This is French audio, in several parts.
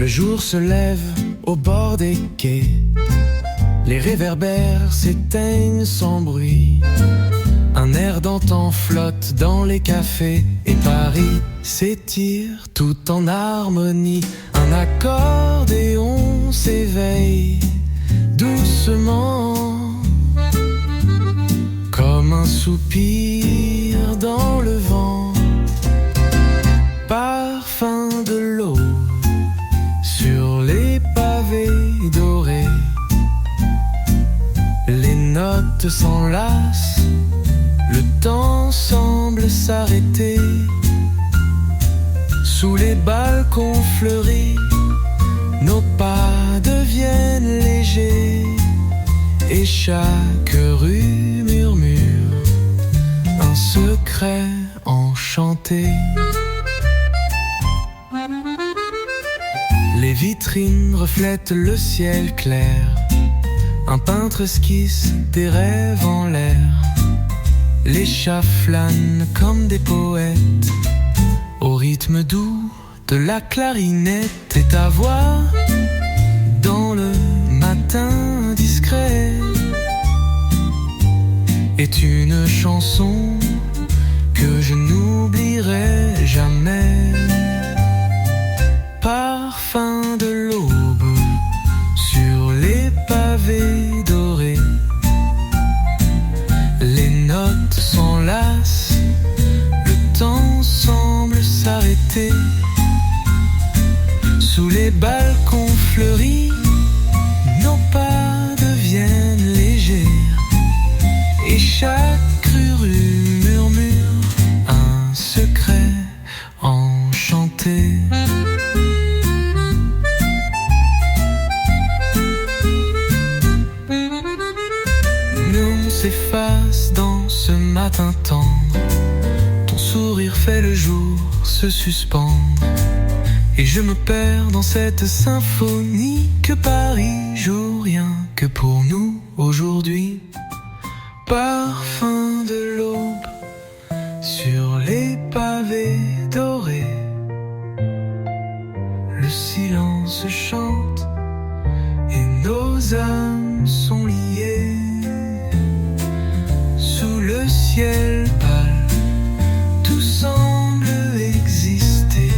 Le jour se lève au bord des quais. Les réverbères s'éteignent sans bruit. Un air d'antan flotte dans les cafés et Paris s'étire tout en harmonie. Un accordéon s'éveille doucement, comme un soupir dans le vent. Parfum de l'eau sur les pavés dorés. Les notes s'enlacent, le temps semble s'arrêter. Sous les balcons fleuris, nos pas deviennent légers. Et chaque rue murmure un secret enchanté. Les vitrines reflètent le ciel clair. Un peintre esquisse des rêves en l'air. Les chats flânent comme des poètes au rythme doux de la clarinette. Et ta voix dans le matin discret est une chanson que je n'oublierai jamais. Parfum de l'aube sur les pavés dorés. Les notes s'enlacent, le temps semble s'arrêter. Sous les balcons fleuris, nos pas deviennent légers. Et chaque rue murmure un secret enchanté. Nous s'efface dans ce matin tendre. Ton sourire fait le jour se suspendre. Et je me perds dans cette symphonie que Paris joue rien que pour nous aujourd'hui. Parfum de l'aube sur les pavés dorés. Le silence chante et nos âmes sont liées. Sous le ciel pâle, tout semble exister.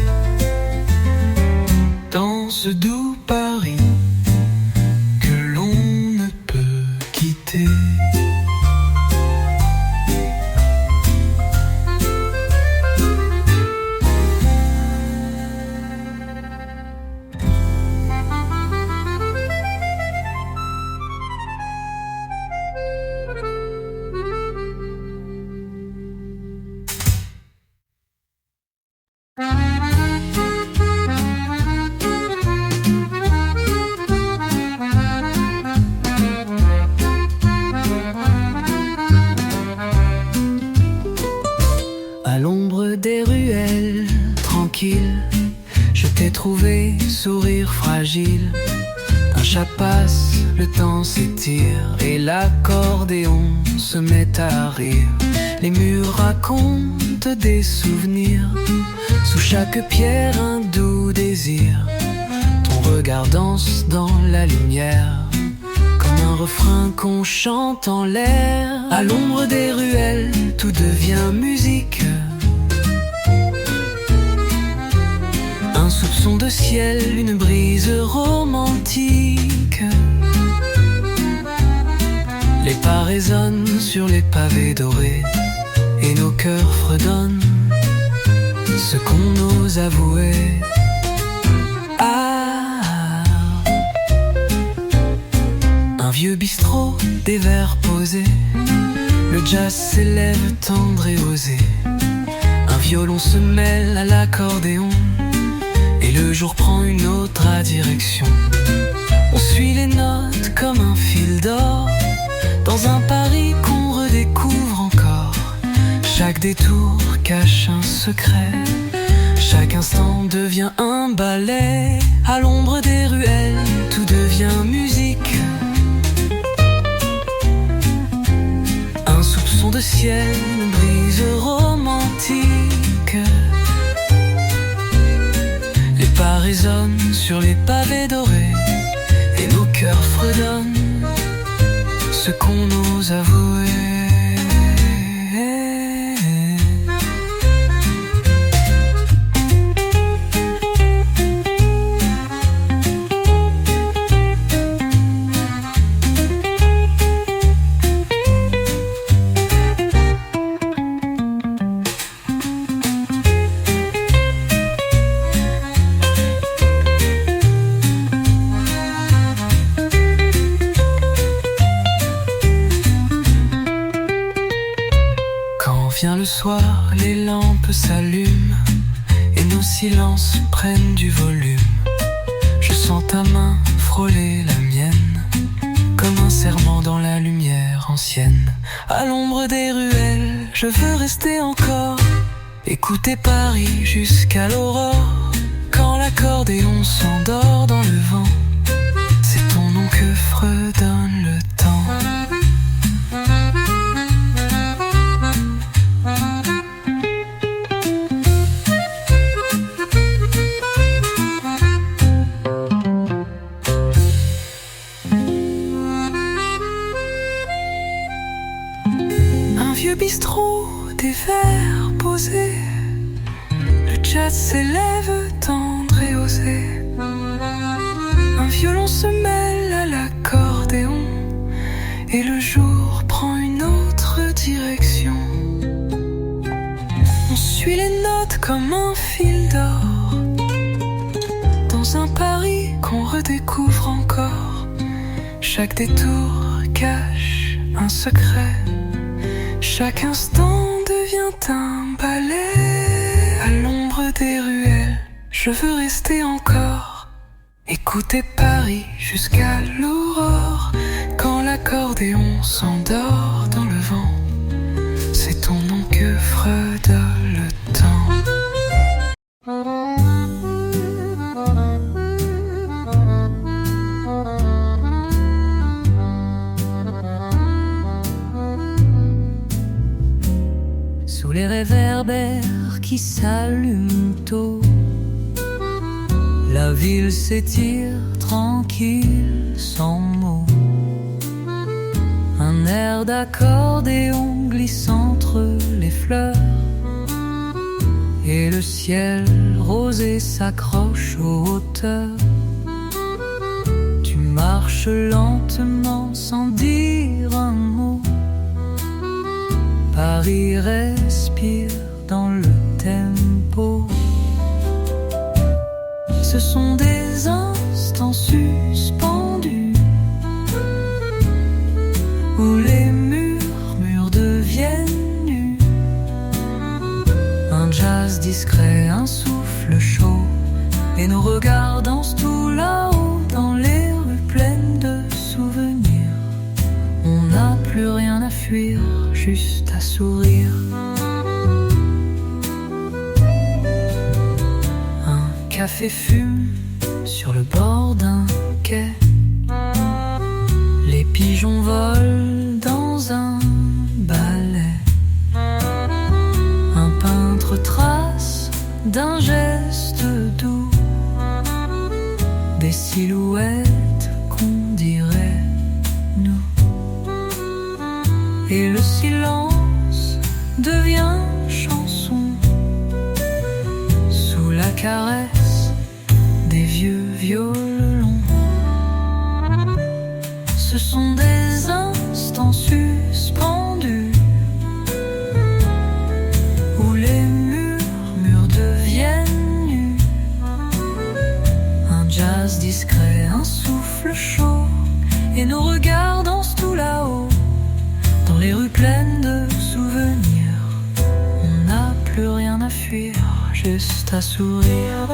Dans ce doux Paris que l'on ne peut quitter. À l'ombre des ruelles, tranquille, je t'ai trouvé, sourire fragile. Un chat passe, le temps s'étire et l'accordéon se met à rire. Les murs racontent des souvenirs, sous chaque pierre un doux désir. Ton regard danse dans la lumière, comme un refrain qu'on chante en l'air. À l'ombre des ruelles, tout devient musique. Un soupçon de ciel, une brise romantique. Les pas résonnent sur les pavés dorés et nos cœurs fredonnent ce qu'on ose avouer. Ah, un vieux bistrot, des verres posés. Le jazz s'élève tendre et osé. Un violon se mêle à l'accordéon et le jour prend une autre direction. On suit les notes comme un fil d'or dans un Paris qu'on redécouvre encore. Chaque détour cache un secret, chaque instant devient un ballet. À l'ombre des ruelles, tout devient musique. Un soupçon de ciel, une brise romantique. Les pas résonne sur les pavés dorés et nos cœurs fredonnent ce qu'on ose avouer. Vient le soir, les lampes s'allument et nos silences prennent du volume. Je sens ta main frôler la mienne, comme un serment dans la lumière ancienne. À l'ombre des ruelles, je veux rester encore, écouter Paris jusqu'à l'aurore. Quand l'accordéon s'endort dans le vent, c'est ton nom que fredonne le temps. Vieux bistrot, des verres posés, le jazz s'élève tendre et osé. Un violon se mêle à l'accordéon et le jour prend une autre direction. On suit les notes comme un fil d'or dans un Paris qu'on redécouvre encore. Chaque détour cache un secret, chaque instant devient un ballet. À l'ombre des ruelles, je veux rester encore, écouter Paris jusqu'à l'aurore. Quand l'accordéon s'endort dans le vent, c'est ton nom que fredonne le temps. Sous les réverbères qui s'allument tôt, la ville s'étire tranquille sans mots. Un air d'accordéon glisse entre les fleurs et le ciel rosé s'accroche aux hauteurs. Tu marches lentement sans dire un mot. Paris respire dans le tempo. Ce sont des instants suspendus où les murmures deviennent nus. Un jazz discret, un souffle chaud, et nos regards dansent tout là-haut dans les rues pleines de souvenirs. On n'a plus rien à fuir, juste à sourire. Un café fume sur le bord d'un quai. Les pigeons volent dans un ballet. Un peintre trace d'un geste doux des silhouettes qu'on dirait nous. Et le silence devient chanson sous la caresse des vieux violons. Ce sont des instants suspendus où les murmures deviennent nus. Un jazz discret, un souffle chaud, et nos regards dansent tout là-haut dans les rues pleines de souvenirs. On n'a plus rien à fuir, juste à sourire.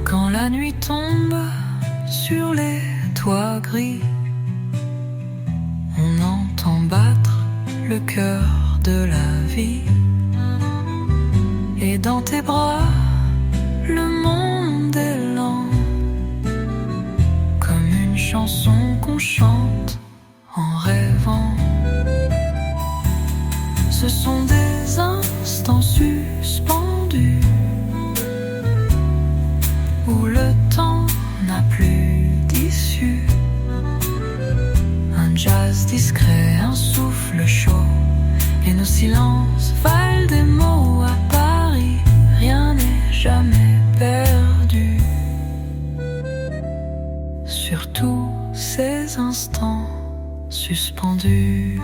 Quand la nuit tombe sur les toits gris, on entend battre le cœur de la vie. Et dans tes bras, le monde est lent, comme une chanson qu'on chante en rêvant. Ce sont des instants suspendus où le temps n'a plus d'issue. Un jazz discret, un souffle chaud, et nos silences valent des mots. À Paris, rien n'est jamais perdu. Surtout ces instants suspendus.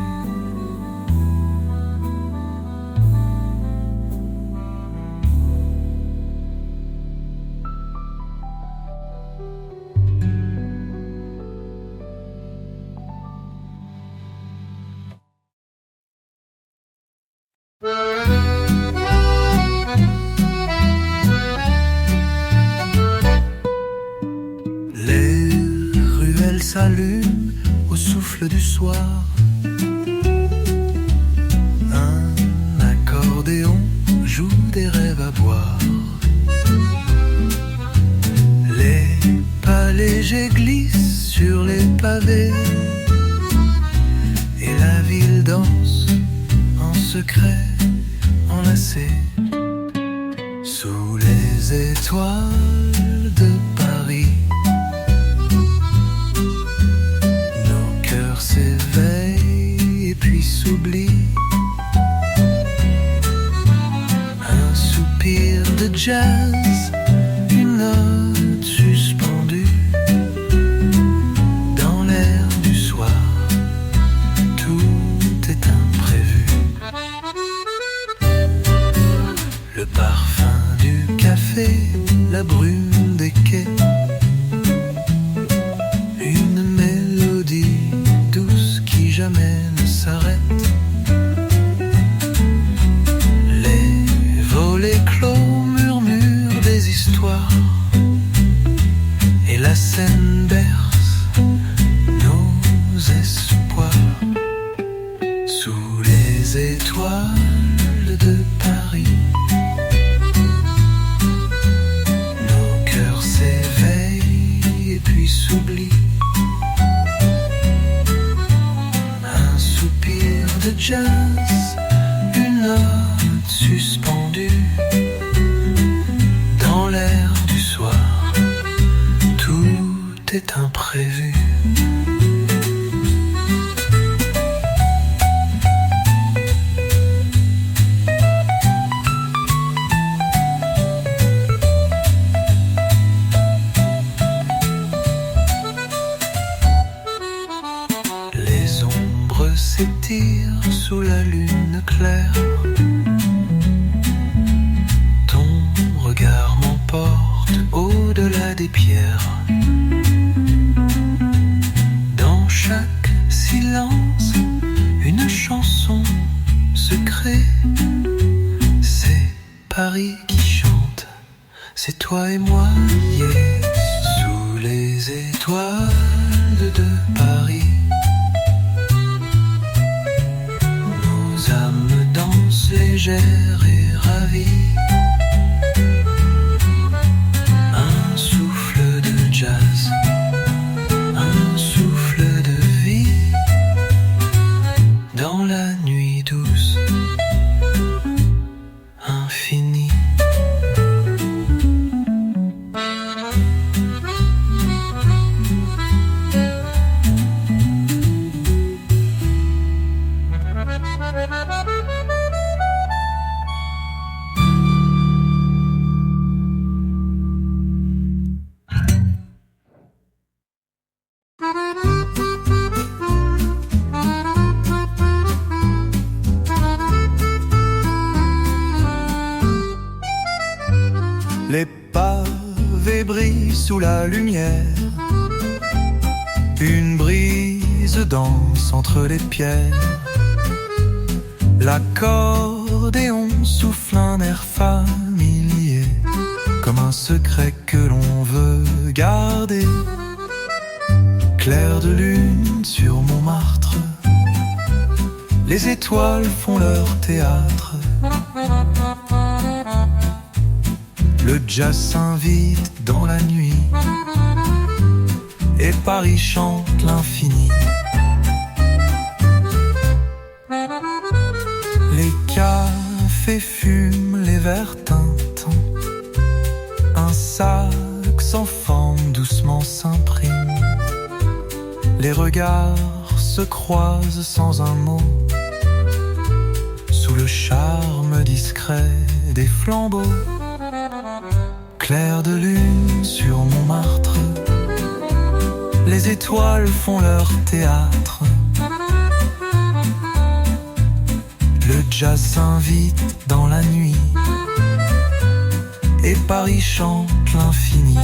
S'allume au souffle du soir. Un accordéon joue des rêves à boire. Les pas légers glissent sur les pavés et la ville danse en secret, enlacée sous les étoiles de Paris. S'éveille et puis s'oublie. Un soupir de jazz, une note suspendue dans l'air du soir. Tout est imprévu. Le parfum du café, la brume des quais, une mélodie douce qui jamais ne s'arrête. Les volets clos murmurent des histoires et la scène berce nos espoirs. Sous les étoiles de Paris, nos cœurs s'éveillent et puis s'oublient. De jazz, une note suspendue dans l'air du soir. Tout est imprévu. S'étire sous la lune claire. Ton regard m'emporte au-delà des pierres. Dans chaque silence, une chanson se crée. C'est Paris qui chante, c'est toi et moi, yeah. Sous les étoiles de Paris, âmes dansent légères et ravies. Un souffle de jazz, un souffle de vie dans la nuit douce, infinie. Les pavés brillent sous la lumière. Une brise danse entre les pierres. L'accordéon souffle un air familier, comme un secret que l'on veut garder. Clair de lune sur Montmartre, Les étoiles font leur théâtre. Le jazz s'invite dans la nuit et Paris chante l'infini. Les cafés fument, les verres tintants. Un sac sans forme doucement s'imprime. Les regards se croisent sans un mot, sous le charme discret des flambeaux. Clair de lune sur Montmartre, les étoiles font leur théâtre. Le jazz s'invite dans la nuit et Paris chante l'infini.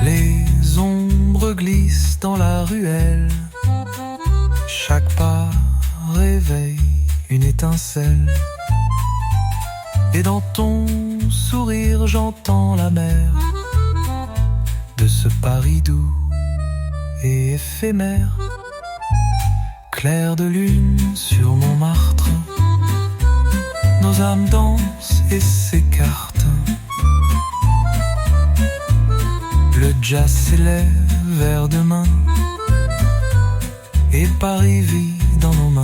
Les ombres glissent dans la ruelle. Chaque pas réveille une étincelle. Et dans ton sourire j'entends la mer de ce Paris doux et éphémère. Clair de lune sur Montmartre, nos âmes dansent et s'écartent. Le jazz s'élève vers demain et Paris vit dans nos mains.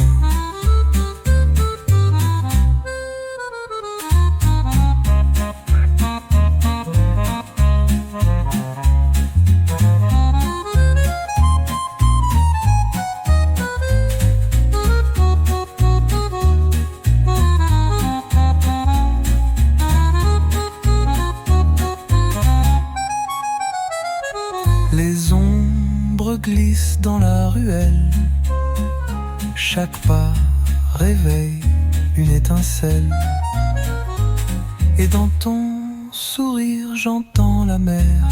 Les ombres glissent dans la ruelle. Chaque pas réveille une étincelle. Et dans ton sourire j'entends la mer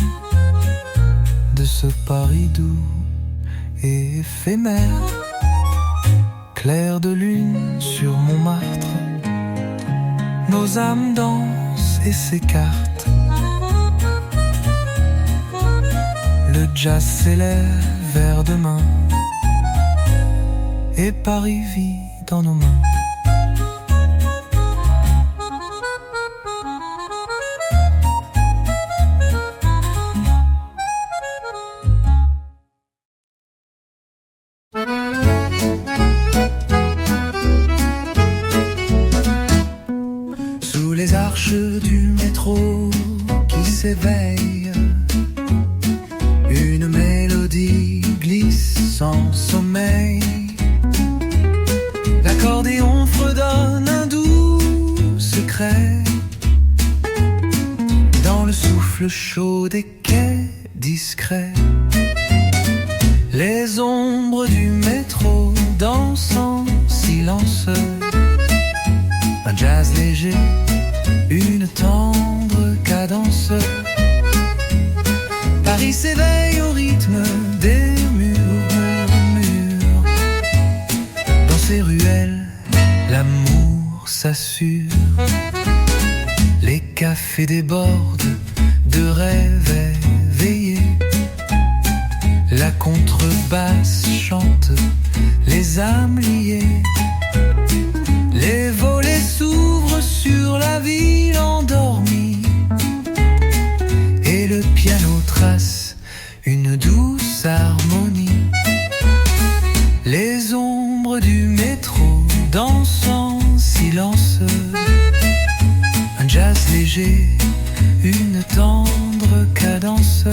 de ce Paris doux et éphémère. Clair de lune sur Montmartre, nos âmes dansent et s'écartent. Le jazz s'élève vers demain et Paris vit dans nos mains. Sous les arches du métro qui s'éveille, une mélodie glisse sans sommeil. L'accordéon fredonne un doux secret dans le souffle chaud des quais discrets. Les ombres du métro dansent en silence. Un jazz léger, une tendre cadence. Paris s'éveille au rythme des murmures. Dans ces ruelles, l'amour s'assure. Les cafés débordent de rêves éveillés. La contrebasse chante les âmes liées. Les volets s'ouvrent sur la ville endormie. Et le piano trace une douce harmonie. Les ombres du métro dansent en silence. Un jazz léger, une tendre cadence.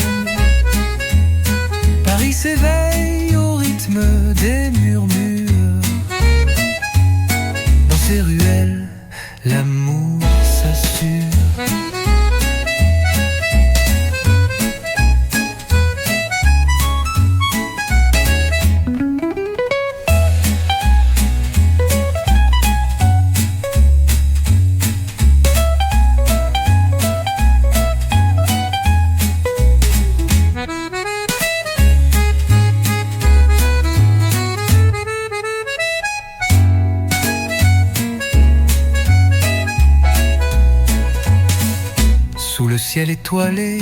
Paris s'éveille au rythme des murmures. Dans ces ruelles, l'amour s'assure. ciel étoilé,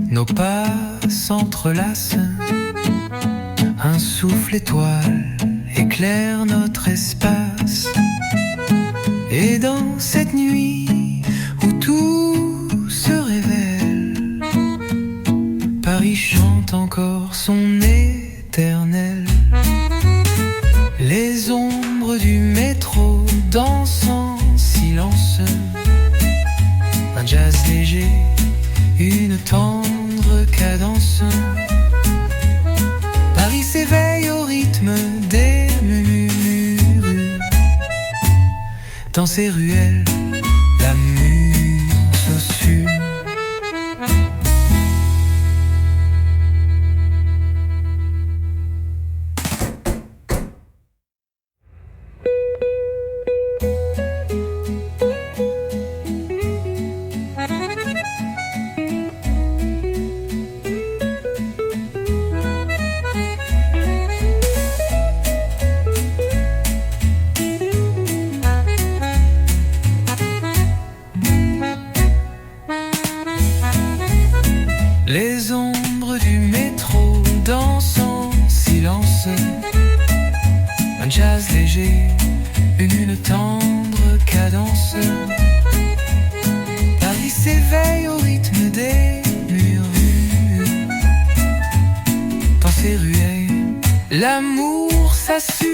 nos pas s'entrelacent. Un souffle étoile éclaire notre espace. Et dans cette nuit où tout se révèle, Paris chante encore son éternel. Les ombres du métro dansent en silence. Un jazz léger, une tendre cadence. Paris s'éveille au rythme des murmures. Dans ces ruelles, la muse susurre. Les ombres du métro dansent en silence. Un jazz léger, une tendre cadence. Paris s'éveille au rythme des murmures. Dans ces ruelles, l'amour s'assure.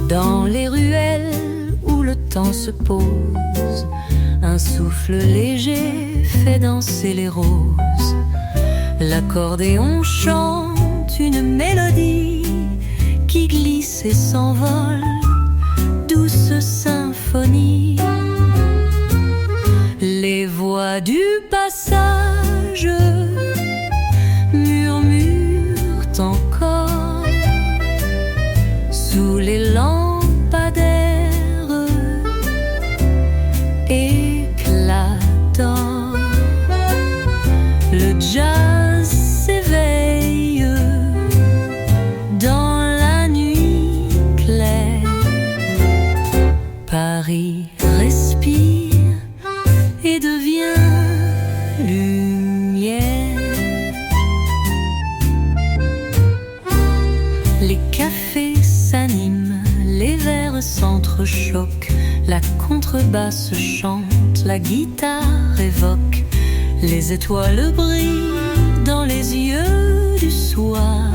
Dans les ruelles où le temps se pose, un souffle léger fait danser les roses. L'accordéon chante une mélodie qui glisse et s'envole, douce symphonie. Les voix du passage murmurent encore sous les lampadaires éclatants. Le jazz s'éveille dans la nuit claire. Paris respire et devient lumière. Les cafés s'animent, les verres s'entrechoquent, la contrebasse chante, la guitare évoque. Les étoiles brillent dans les yeux du soir,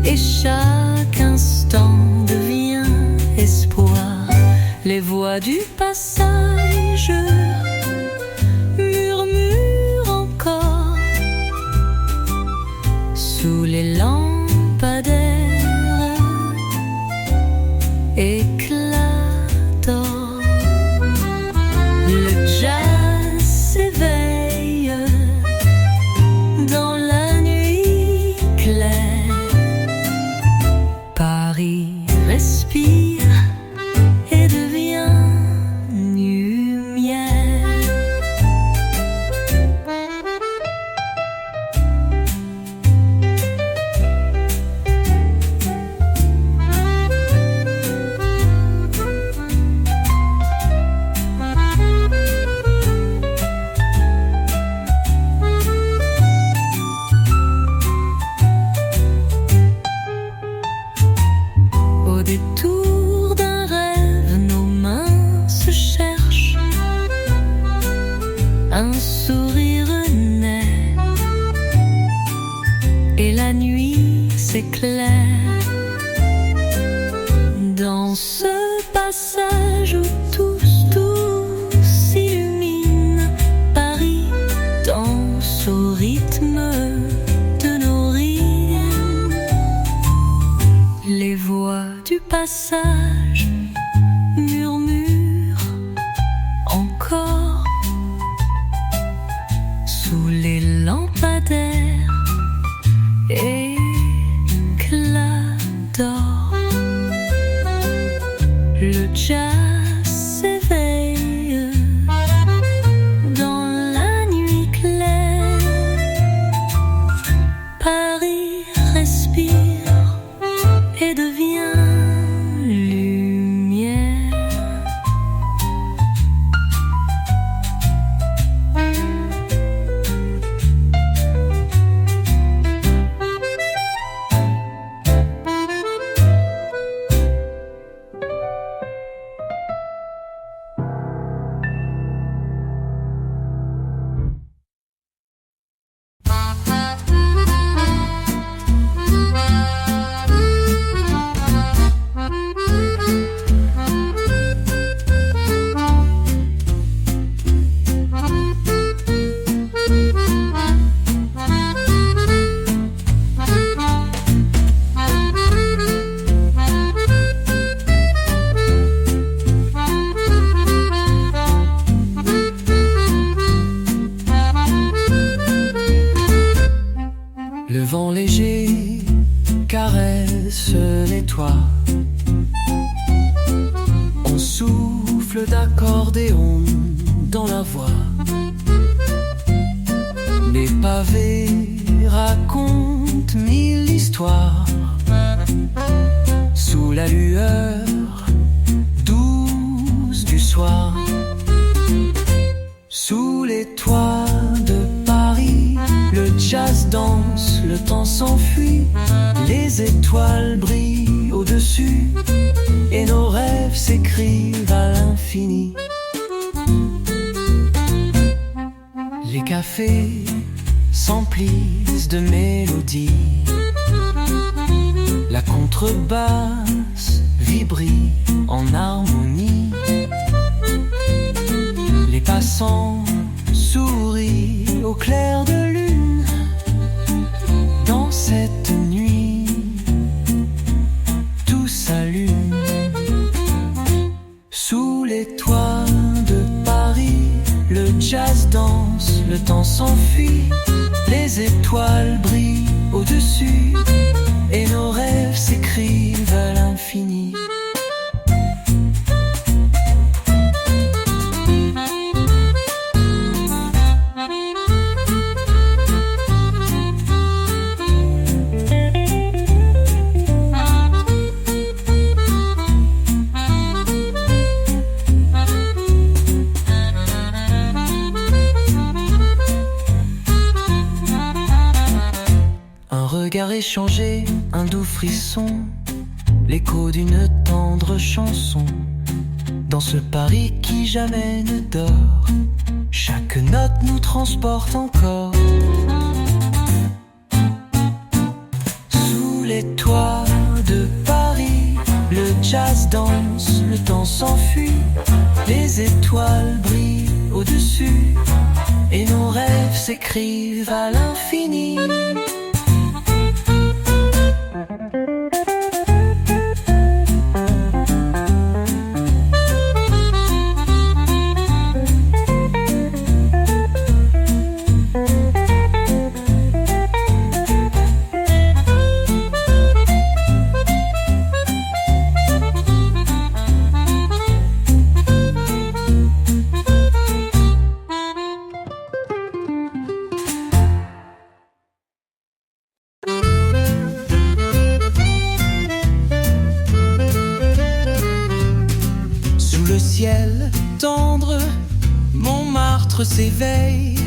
et chaque instant devient espoir. Les voix du passage murmurent encore sous les lampadaires éclatants. Le jazz s'éveille dans la nuit claire. Paris respire et devient lumière. Au détour d'un rêve, nos mains se cherchent. Un sourire naît et la nuit s'éclaire. Dans ce passage où tout s'illumine, Paris danse au rythme de nos rires. Les voix du passage murmurent encore sous les lampadaires éclatants. Le jazz s'éveille et devient lumière. Le vent léger caresse les toits. On souffle d'accordéon dans la voix. Les pavés racontent mille histoires sous la lueur douce du soir. Sous les toits de Paris, le jazz danse, le temps s'enfuit, les étoiles brillent au-dessus et nos rêves s'écrivent à l'infini. Les cafés s'emplissent de mélodies, la contrebasse vibre en harmonie. Les passants sourient au clair de lune. Dans cette nuit, tout s'allume. Sous les toits de Paris, le jazz danse, le temps s'enfuit. Les étoiles brillent au-dessus et nos rêves s'écrivent à l'infini. Regard échangé, un doux frisson, l'écho d'une tendre chanson. Dans ce Paris qui jamais ne dort, chaque note nous transporte encore. Sous les toits de Paris, le jazz danse, le temps s'enfuit, les étoiles brillent au-dessus et nos rêves s'écrivent à l'infini. Ciel tendre, Montmartre s'éveille,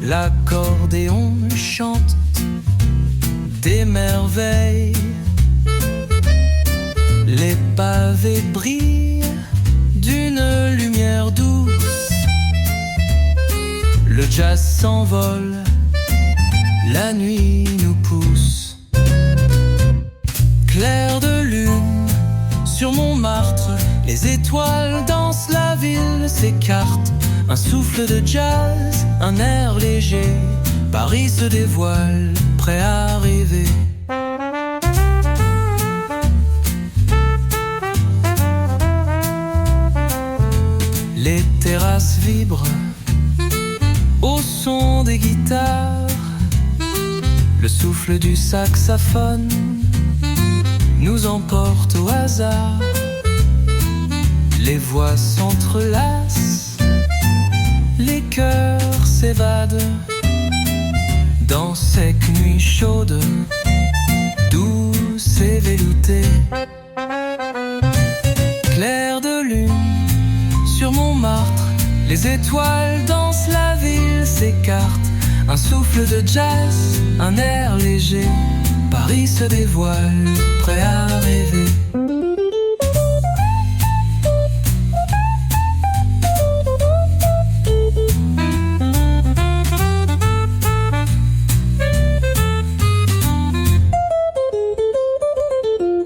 l'accordéon chante des merveilles. Les pavés brillent d'une lumière douce, le jazz s'envole, la nuit nous pousse. Clair de lune sur Montmartre, les étoiles dansent, la ville s'écarte. Un souffle de jazz, un air léger, Paris se dévoile, prêt à rêver. Les terrasses vibrent au son des guitares, le souffle du saxophone nous emporte au hasard. Les voix s'entrelacent, les cœurs s'évadent dans cette nuit chaude, douce beauté. Clair de lune sur Montmartre, les étoiles dansent, la ville s'écarte. Un souffle de jazz, un air léger, Paris se dévoile, prêt à rêver.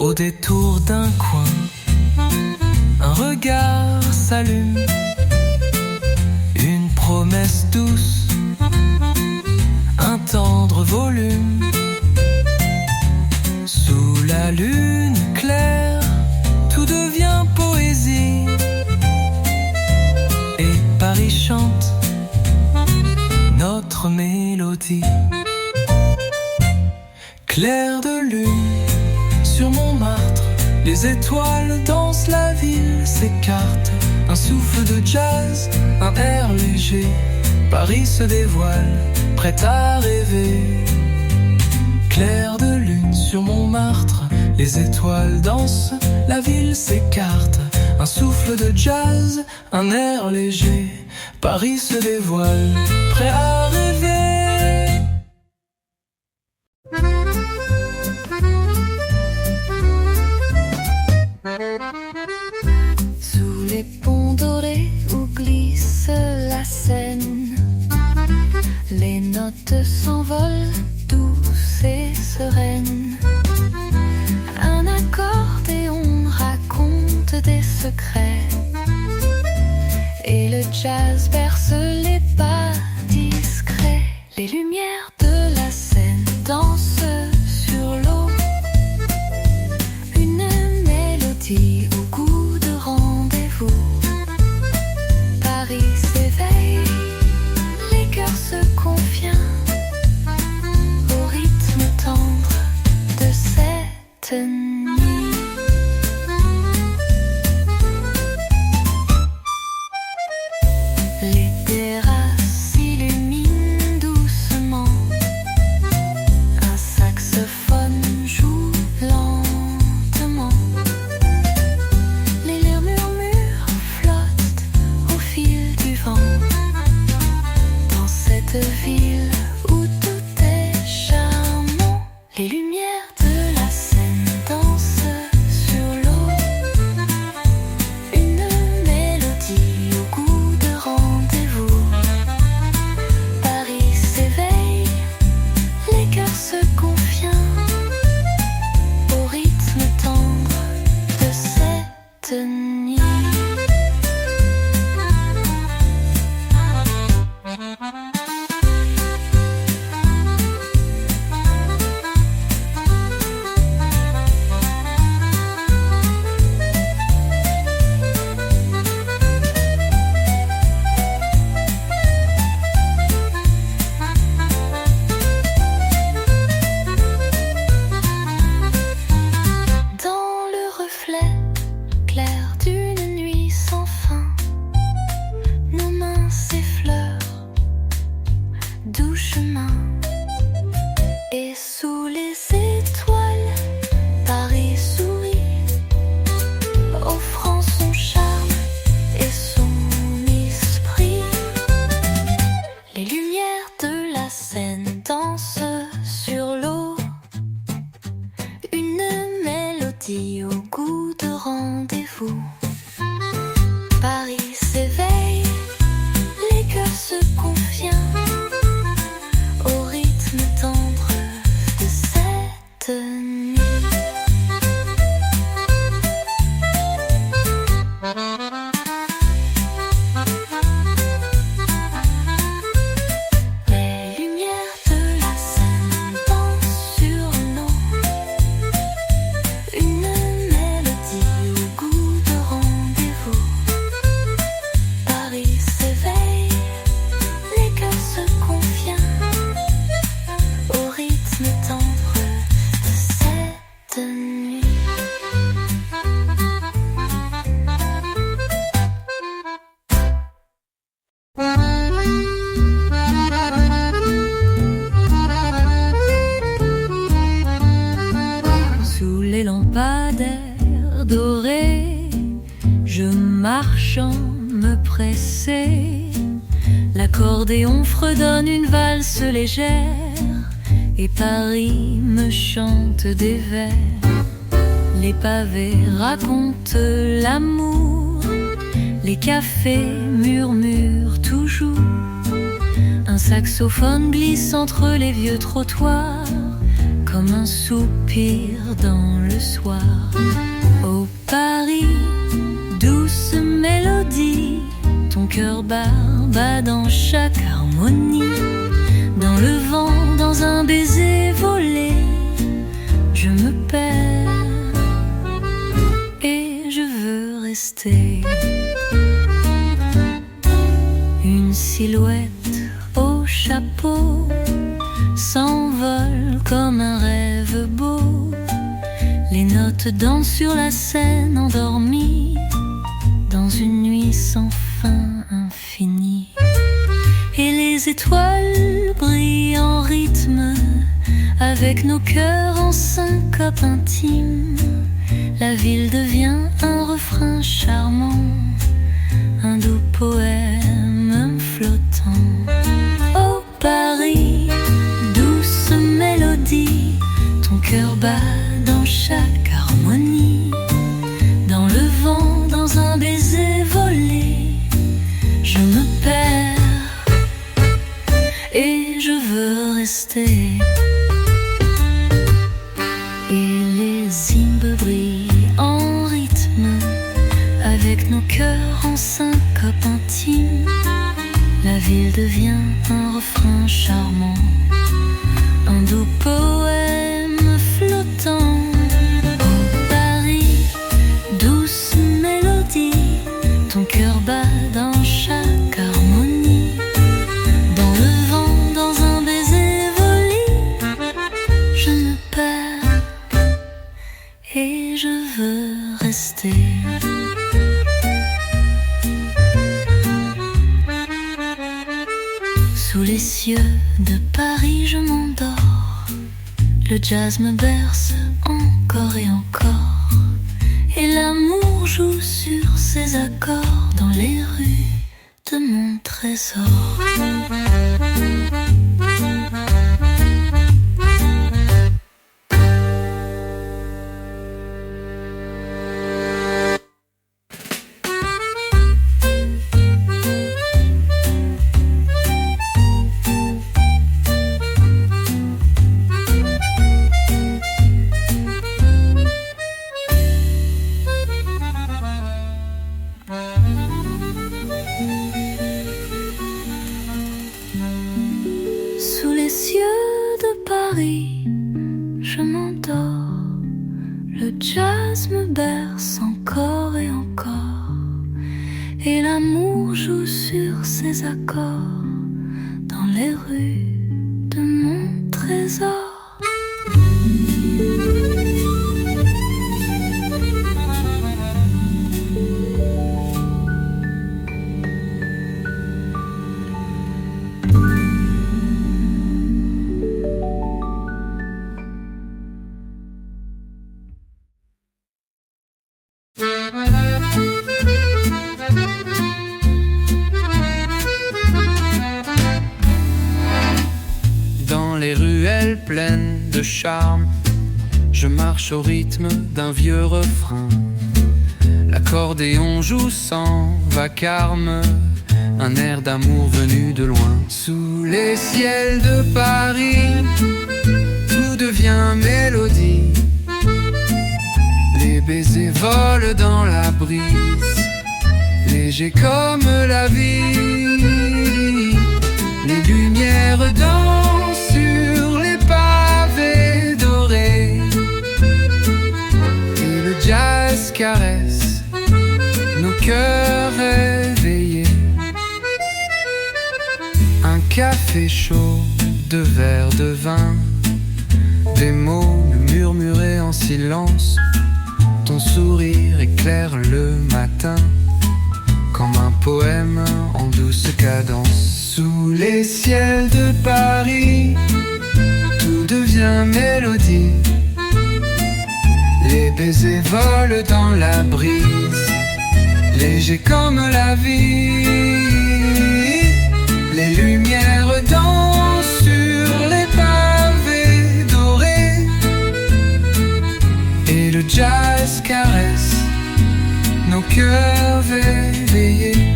Au détour d'un coin, un regard s'allume, une promesse douce, un tendre volume. Sous la lune claire, tout devient poésie, et Paris chante notre mélodie. Clair de lune sur Montmartre, les étoiles dansent, la ville s'écarte. Un souffle de jazz, un air léger, Paris se dévoile, prêt à rêver. Clair de lune sur Montmartre, les étoiles dansent, la ville s'écarte. Un souffle de jazz, un air léger, Paris se dévoile, prêt à rêver. Sous les ponts dorés où glisse la Seine, les notes s'envolent douces et sereines. Un accordéon raconte des secrets, et le jazz berce les pas discrets. Les lumières de la Seine dansent sur l'eau, une mélodie au goût de rendez-vous. Paris s'éveille, les cœurs se confient au rythme tendre de cette nuit. Les terrasses s'illuminent doucement, un saxophone joue lentement. Les murmures flottent au fil du vent, dans cette ville où tout est charmant. Les lumières de la Seine dansent sur l'eau, une mélodie au goût de rendez-vous. Paris s'éveille, les cœurs se confient au rythme tendre de cette nuit. Dans le reflet clair d'une nuit sans fin, nos mains s'effleurent, doux chemin. Et sous les étoiles, Paris sourit, offrant son charme et son esprit. Les lumières de la Seine dansent sur l'eau, une mélodie au goût de rendez-vous. Paris s'éveille, les cœurs se confient au rythme tendre de cette nuit. Les lumières de la Seine dansent sur l'eau, une mélodie au goût de rendez-vous. lampadaires dorés. Je marche en me presser. L'accordéon fredonne une valse légère et Paris me chante des vers. Les pavés racontent l'amour, les cafés murmurent toujours. Un saxophone glisse entre les vieux trottoirs, comme un soupir dans le soir. Ô Paris, douce mélodie, ton cœur bat dans chaque harmonie. Dans le vent, dans un baiser volé, je me perds et je veux rester. Une silhouette au chapeau s'envole comme un rêve beau. Les notes dansent sur la scène endormie, dans une nuit sans fin infinie. Et les étoiles brillent en rythme, avec nos cœurs en syncope intime. La ville devient un refrain charmant, un doux poème flottant. Ô Paris, douce mélodie, ton cœur bat dans chaque harmonie. Dans le vent, dans un baiser volé, je me perds et je veux rester. Et les hymnes brillent en rythme, avec nos cœurs en syncope intime. La ville devient un refrain charmant, un doux poème flottant. Ô Paris, douce mélodie, ton cœur bat dans chaque harmonie. Dans le vent, dans un baiser volé, je me perds et je veux rester. Sous les cieux de Paris je m'endors. Le jazz me berce encore et encore. Et l'amour joue sur ses accords dans les rues de mon trésor. Sous les cieux de Paris, je m'endors. Le jazz me berce encore et encore. Et l'amour joue sur ses accords dans les rues de mon trésor. Dans les ruelles pleines de charme, je marche au rythme d'un vieux refrain. L'accordéon joue sans vacarme, un air d'amour venu de loin. Sous les ciels de Paris, tout devient mélodie. Les baisers volent dans la brise, légers comme la vie. Les lumières dansent sur les pavés dorés, et le jazz caresse nos cœurs réveillés. Un café chaud, deux verres de vin, des mots murmurés en silence. Ton sourire éclaire le matin comme un poème en douce cadence. Sous les ciels de Paris, tout devient mélodie. Les baisers volent dans la brise, léger comme la vie. Les lumières dansent sur les pavés dorés, et le jazz caresse nos cœurs éveillés.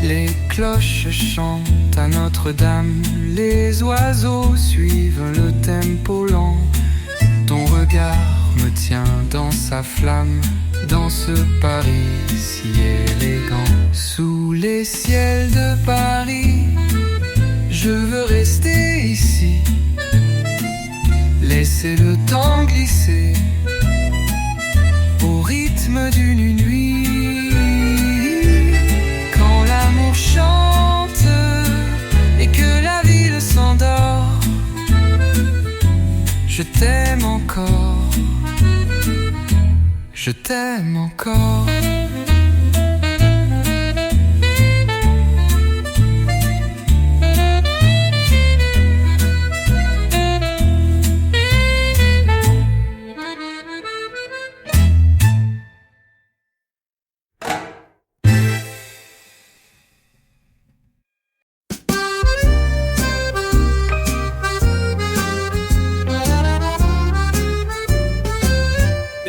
Les cloches chantent à Notre-Dame, les oiseaux suivent le tempo lent. Ton regard me tient dans sa flamme, dans ce Paris si élégant. Sous les ciels de Paris, je veux rester ici, laisser le temps glisser au rythme d'une nuit. Quand l'amour chante et que la ville s'endort, je t'aime encore, je t'aime encore.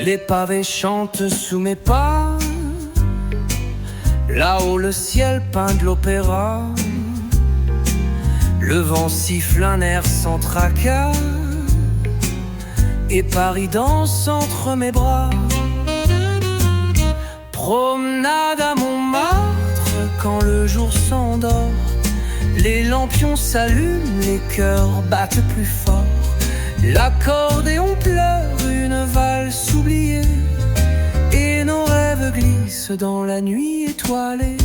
Les pavés chantent sous mes pas, là-haut le ciel peint de l'opéra. Le vent siffle un air sans tracas, et Paris danse entre mes bras. Promenade à Montmartre quand le jour s'endort, les lampions s'allument, les cœurs battent plus fort. L'accordéon pleure une valse oubliée, et nos rêves glissent dans la nuit étoilée.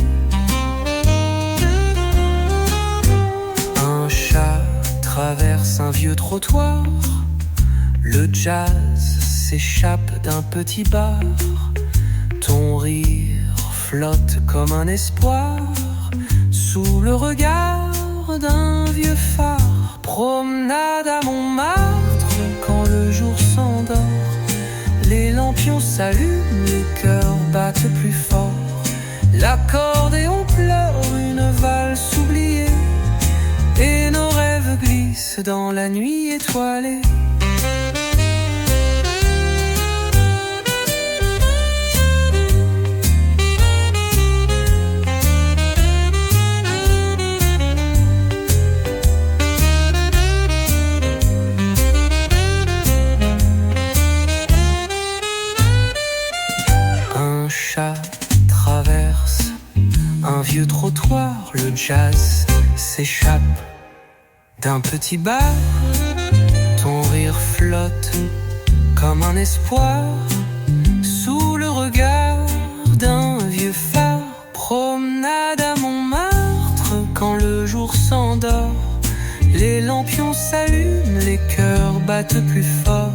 Un chat traverse un vieux trottoir, le jazz s'échappe d'un petit bar. Ton rire flotte comme un espoir sous le regard d'un vieux phare. Promenade à Montmartre quand le jour s'endort, les lampions s'allument, les cœurs battent plus fort. L'accordéon pleure une valse oubliée, et nos rêves glissent dans la nuit étoilée. Traverse un vieux trottoir, le jazz s'échappe d'un petit bar. Ton rire flotte comme un espoir sous le regard d'un vieux phare. Promenade à Montmartre quand le jour s'endort, les lampions s'allument, les cœurs battent plus fort.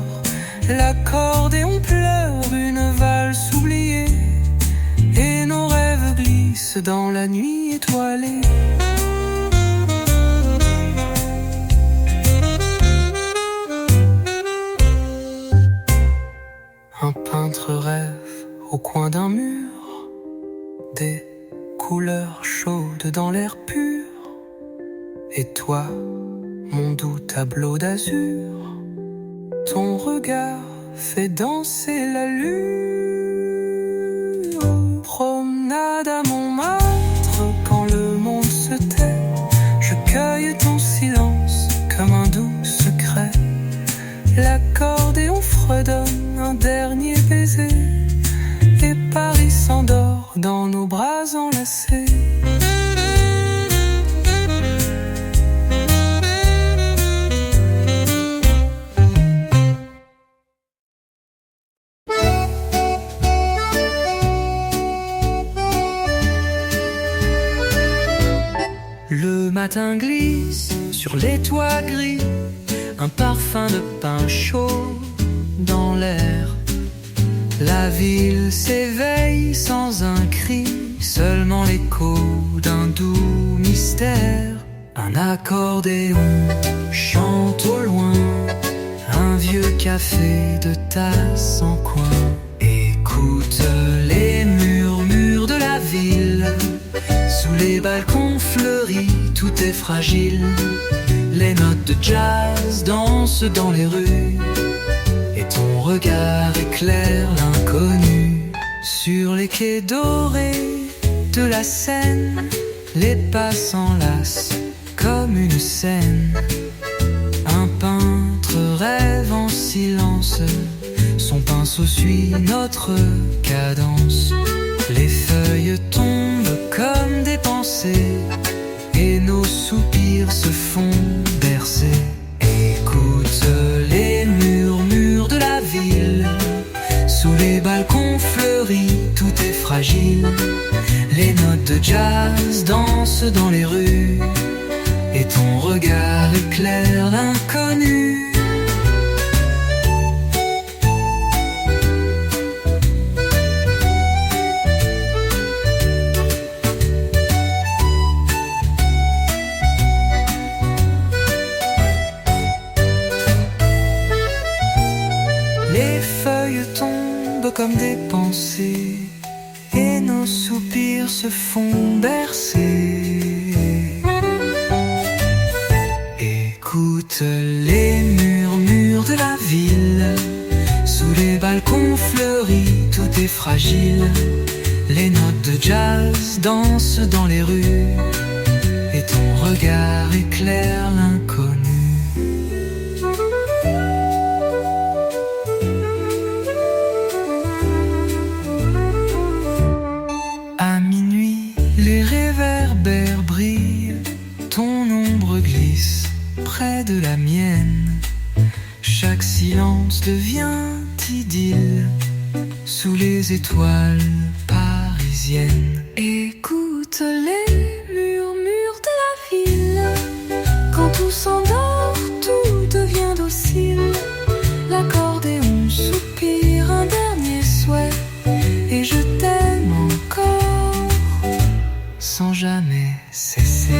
L'accordéon pleure une valse oubliée, et nos rêves glissent dans la nuit étoilée. Un peintre rêve au coin d'un mur, des couleurs chaudes dans l'air pur. Et toi, mon doux tableau d'azur, ton regard fait danser la lune. Promenade à Montmartre quand le monde se tait, je cueille ton silence comme un doux secret. L'accordéon fredonne un dernier baiser, et Paris s'endort dans nos bras enlacés. Le matin glisse sur les toits gris, un parfum de pain chaud dans l'air. La ville s'éveille sans un cri, seulement l'écho d'un doux mystère. Un accordéon chante au loin, un vieux café de tasse en coin. Écoute les murmures de la ville, sous les balcons fleuris, tout est fragile. Les notes de jazz dansent dans les rues, et ton regard éclaire l'inconnu. Sur les quais dorés de la Seine, les pas s'enlacent comme une scène. Un peintre rêve en silence, son pinceau suit notre cadence. Les feuilles tombent comme des pensées, et nos soupirs se font bercer. Écoute les murmures de la ville, sous les balcons fleuris, tout est fragile. Les notes de jazz dansent dans les rues, et ton regard éclaire l'inconnu. Les feuilles tombent comme des pensées, et nos soupirs se font bercer. Écoute les murmures de la ville, sous les balcons fleuris, tout est fragile. Les notes de jazz dansent dans les rues, et ton regard éclaire l'inconnu. À minuit, les réverbères brillent, ton ombre glisse près de la mienne. Chaque silence devient idylle, sous les étoiles parisiennes. Écoute les murmures de la ville, quand tout s'endort, tout devient docile. L'accordéon soupire un dernier souhait, et je t'aime encore, sans jamais cesser.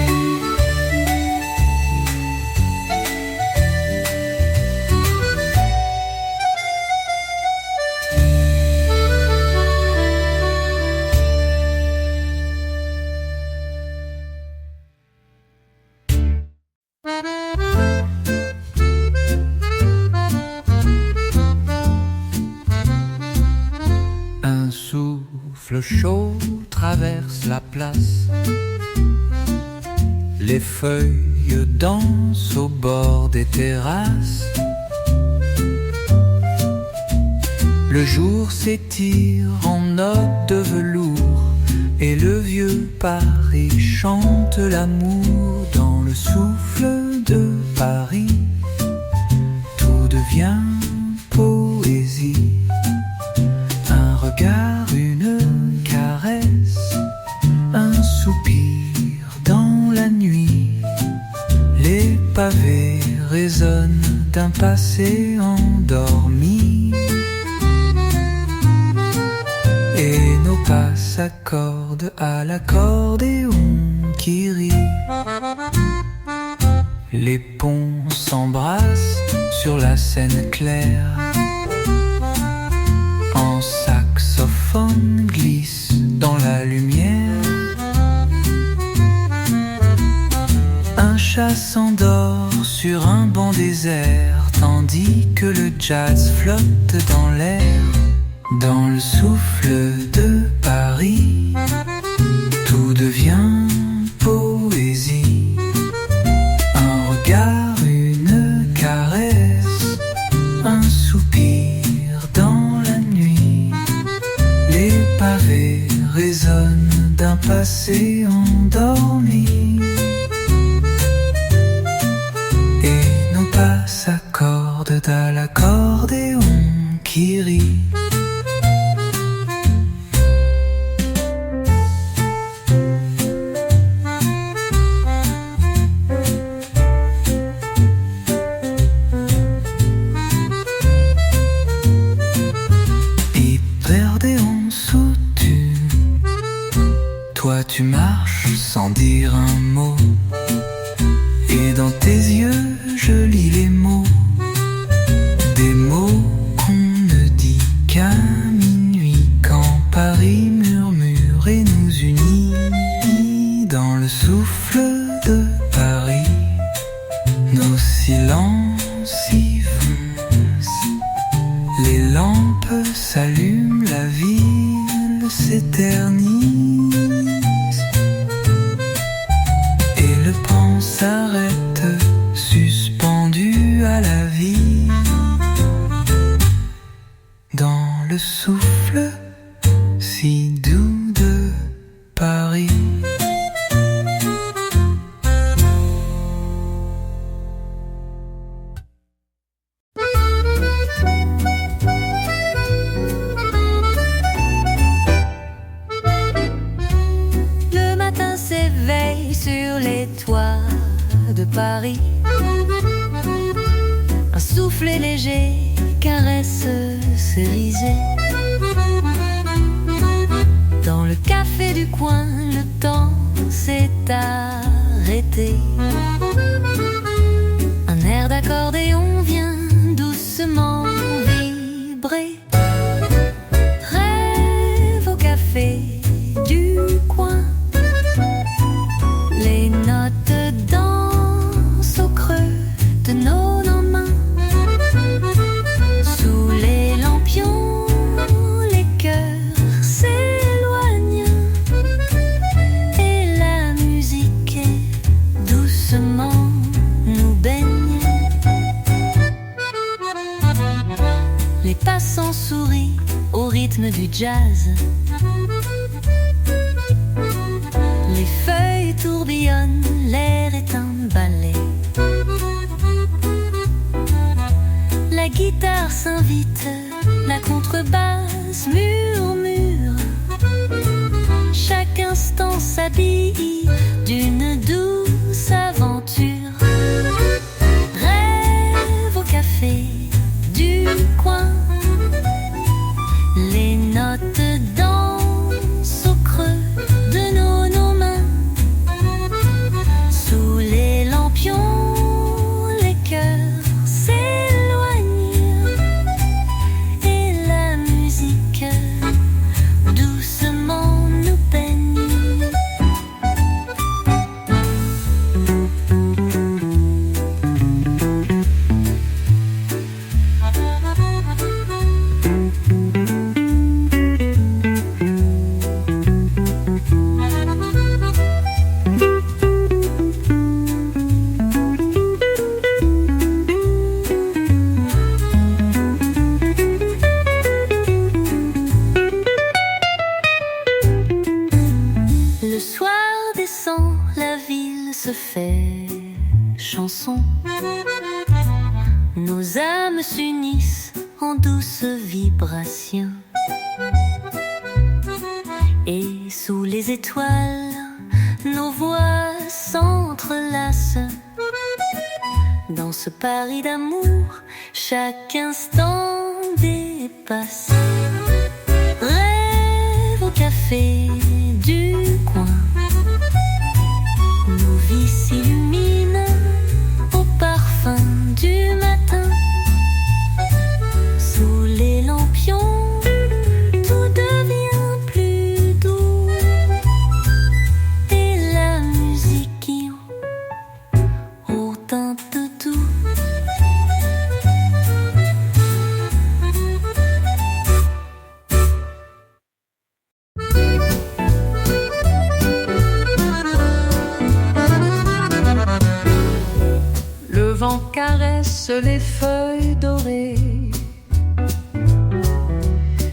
Un souffle chaud traverse la place, les feuilles dansent au bord des terrasses. Le jour s'étire en notes de velours, et le vieux Paris chante l'amour. Dans le souffle de Paris, tout devient poésie. Un regard, une caresse, un soupir dans la nuit. Les pavés résonnent d'un passé endormi, et nos pas s'accordent à l'accordéon qui rit. Les ponts s'embrassent sur la Seine claire, en saxophone glisse dans la lumière. Un chat s'endort sur un banc désert, tandis que le jazz flotte dans l'air. Dans le souffle de Paris, tout devient poésie. Un regard, une caresse, un soupir dans la nuit. Les pavés résonnent d'un passé endormi, et nos pas s'accordent à l'accordéon qui rit. Les lampes s'allument, la ville s'éternise et le temps s'arrête, suspendu à la vie. Dans le souffle si doux de Paris. Le matin s'éveille sur les toits de Paris. Un soufflet léger caresse ses risées. Dans le café du coin, le temps s'est arrêté. Un air d'accordéon vient doucement vibrer. Rêve au café du coin. Les notes dansent au creux de nos mains. Sous les lampions, les cœurs s'éloignent et la musique doucement nous baigne. Les passants sourient au rythme du jazz. Les feuilles tourbillonnent, l'air est un ballet. La guitare s'invite, la contrebasse murmure. Chaque instant s'habille d'une douce aventure. Rêve au café du coin. Les notes dansent au creux de nos mains. Sous les lampions, les cœurs s'éloignent et la musique doucement nous baigne. Le soir descend, la ville se fait chanson. Nos âmes s'unissent en douce vibration. Et sous les étoiles, nos voix s'entrelacent. Dans ce Paris d'amour, chaque instant dépasse. Rêve au café du coin. Nos vies s'illuminent au parfum du matin. Sous les lampions, tout devient plus doux. Et la musique au teint doux. Le vent caresse les feuilles dorées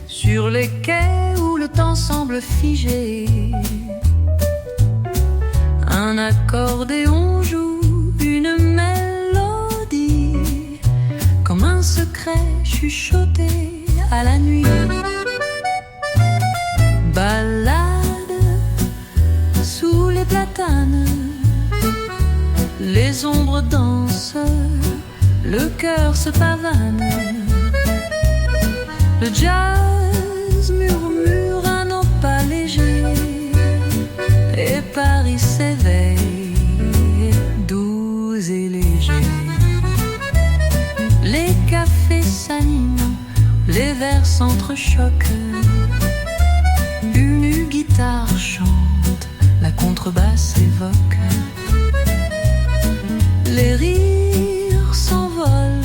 sur les quais où le temps semble figé. Un accordéon joue une mélodie comme un secret chuchoté à la nuit. Balade sous les platanes, les ombres dansent, le cœur se pavane. Le jazz murmure à nos pas légers et Paris s'éveille, doux et léger. Les cafés s'animent, les verres s'entrechoquent. Une guitare chante, la contrebasse évoque. Les rires s'envolent,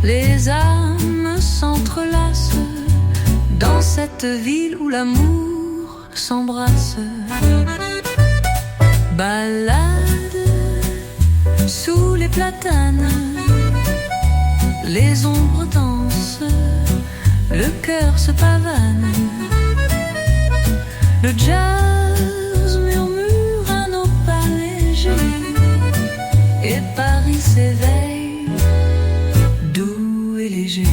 les âmes s'entrelacent. ville où l'amour s'embrasse. Balade sous les platanes, les ombres dansent, le cœur se pavane. Le jazz murmure un opale léger et Paris s'éveille, doux et léger.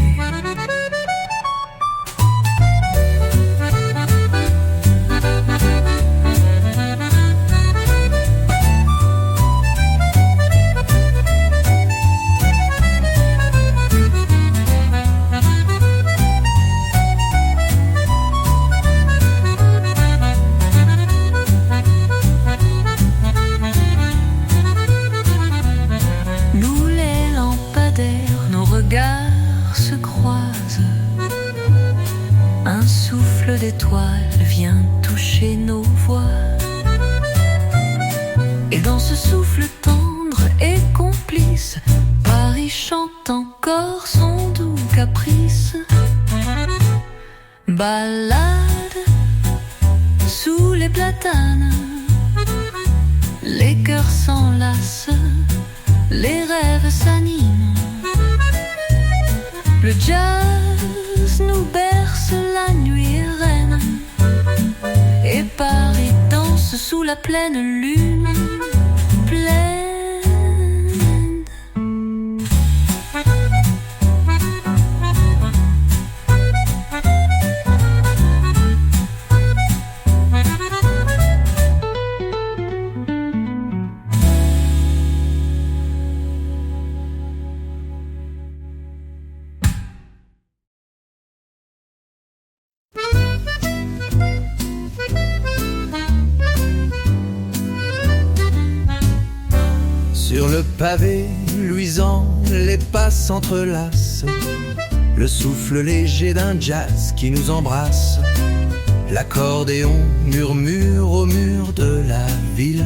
D'étoiles vient toucher nos voix. Et dans ce souffle tendre et complice, Paris chante encore son doux caprice. Balade sous les platanes, les cœurs s'enlacent, les rêves s'animent. Le jazz nous berce, la nuit est reine, et Paris danse sous la pleine lune, pleine. Sur le pavé luisant, les pas s'entrelacent, le souffle léger d'un jazz qui nous embrasse. L'accordéon murmure au mur de la ville,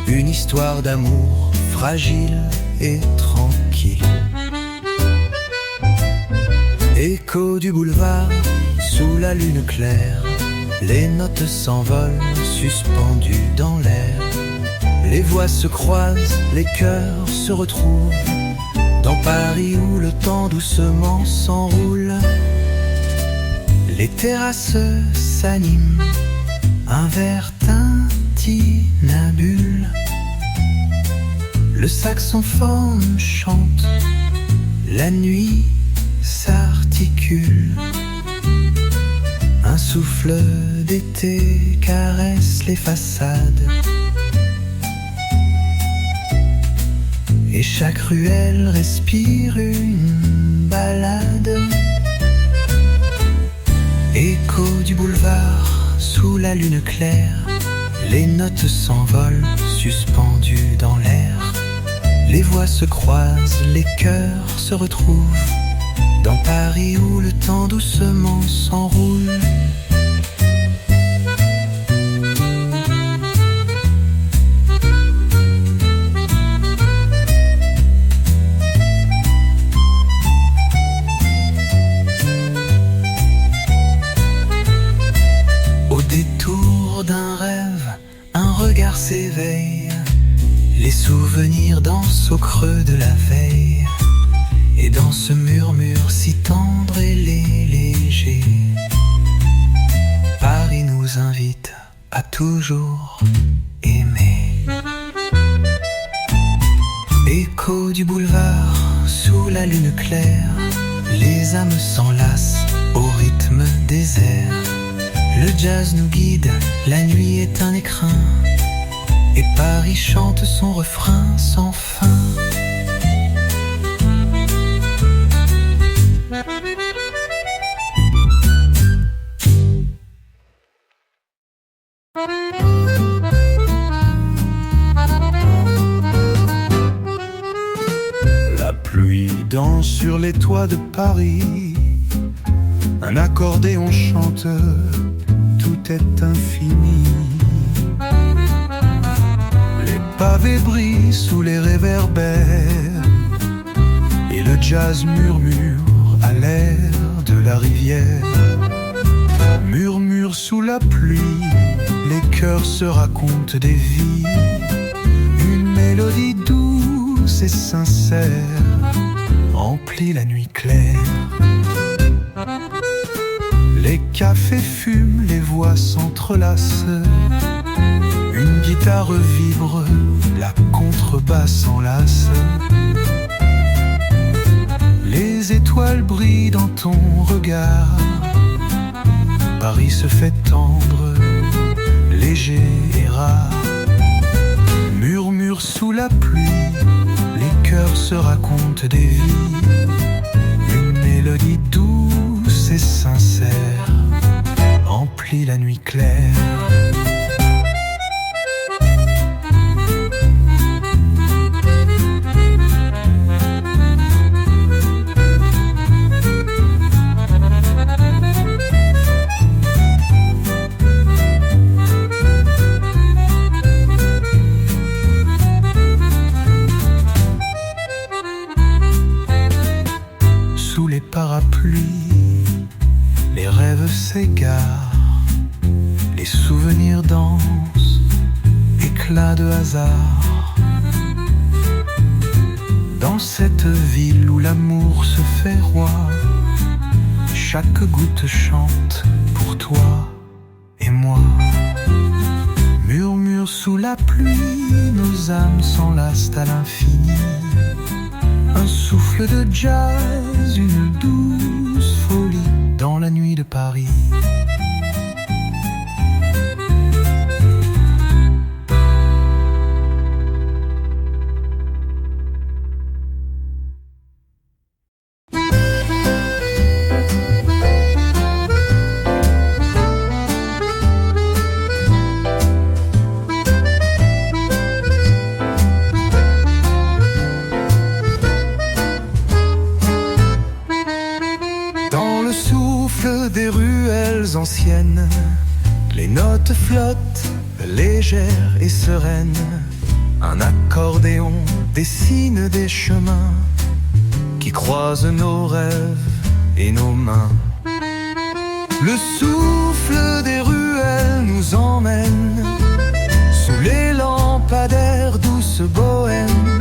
une histoire d'amour fragile et tranquille. Écho du boulevard, sous la lune claire, les notes s'envolent, suspendues dans l'air. Les voix se croisent, les cœurs se retrouvent, dans Paris où le temps doucement s'enroule. Les terrasses s'animent, un verre tintinabule. Le saxophone chante, la nuit s'articule. Un souffle d'été caresse les façades, et chaque ruelle respire une balade. Écho du boulevard, sous la lune claire, les notes s'envolent, suspendues dans l'air. Les voix se croisent, les cœurs se retrouvent, dans Paris où le temps doucement s'enroule. D'un rêve, un regard s'éveille, les souvenirs dansent au creux de la veille, et dans ce murmure si tendre et léger, Paris nous invite à toujours aimer. Écho du boulevard, sous la lune claire, les âmes s'enlacent au rythme des airs. Le jazz nous guide, la nuit est un écrin, et Paris chante son refrain sans fin. La pluie danse sur les toits de Paris, un accordéon chante, tout est infini. Les pavés brillent sous les réverbères, et le jazz murmure à l'air de la rivière. Murmure sous la pluie, les cœurs se racontent des vies. Une mélodie douce et sincère emplit la nuit claire. Les cafés fument, les voix s'entrelacent. Une guitare vibre, la contrebasse s'enlace. Les étoiles brillent dans ton regard. Paris se fait tendre, léger et rare. Murmure sous la pluie, les cœurs se racontent des vies. Une mélodie douce et sincère emplit la nuit claire. Sous les parapluies, les rêves s'égarent, les souvenirs dansent, éclats de hasard. Dans cette ville où l'amour se fait roi, chaque goutte chante pour toi et moi. Murmure sous la pluie, nos âmes s'enlacent à l'infini. Un souffle de jazz, une douce folie dans la nuit de Paris. Des ruelles anciennes, les notes flottent, légères et sereines. Un accordéon dessine des chemins qui croisent nos rêves et nos mains. Le souffle des ruelles nous emmène sous les lampadaires douce bohème.